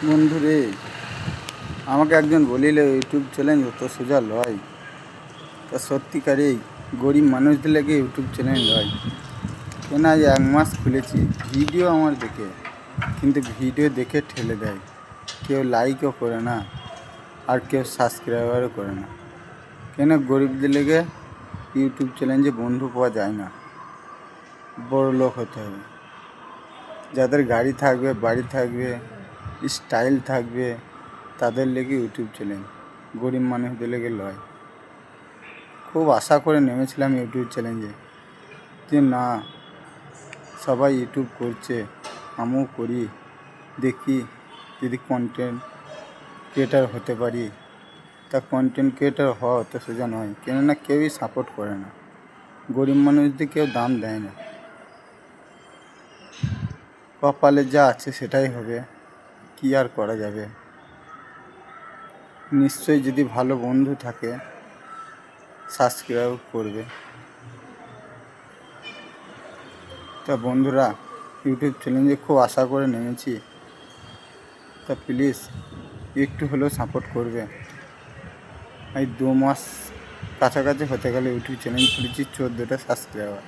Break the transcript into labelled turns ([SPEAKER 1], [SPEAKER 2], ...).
[SPEAKER 1] বন্ধুরে, আমাকে একজন বলিল ইউটিউব চ্যানেল অত সোজা লয়। তা সত্যিকারেই গরিব মানুষদের লেগে ইউটিউব চ্যানেল লয়। কেন আজ 1 মাস খুলেছি, ভিডিও আমার দেখে, কিন্তু ভিডিও দেখে ঠেলে দেয়। কেউ লাইকও করে না, আর কেউ সাবস্ক্রাইবারও করে না। কেন গরিবদের লেগে ইউটিউব চ্যানেলে বন্ধু পাওয়া যায় না? বড় লোক হতে হবে, যাদের গাড়ি থাকবে, বাড়ি থাকবে, স্টাইল থাকবে, তাদের লেগে ইউটিউব চ্যানেল, গরিব মানুষদের লেগে লয়। খুব আশা করে নেমেছিলাম ইউটিউব চ্যালেঞ্জে, যে না, সবাই ইউটিউব করছে, আমিও করি, দেখি যদি কন্টেন্ট ক্রিয়েটার হতে পারি। তা কন্টেন্ট ক্রিয়েটার হওয়া অত সোজা নয়, কেননা কেউই সাপোর্ট করে না। গরিব মানুষদের কেউ দাম দেয় না। কপালে যা আছে সেটাই হবে, কি আর করা যাবে। নিশ্চয়ই যদি ভালো বন্ধু থাকে, সাবস্ক্রাইব করবে। তা বন্ধুরা, ইউটিউব চ্যানেলে খুব আশা করে নেমেছি, তা প্লিজ একটু হলেও সাপোর্ট করবে। এই 2 মাস কাছাকাছি হতে গেলে ইউটিউব চ্যানেল খুলেছি, 14টা সাবস্ক্রাইবার।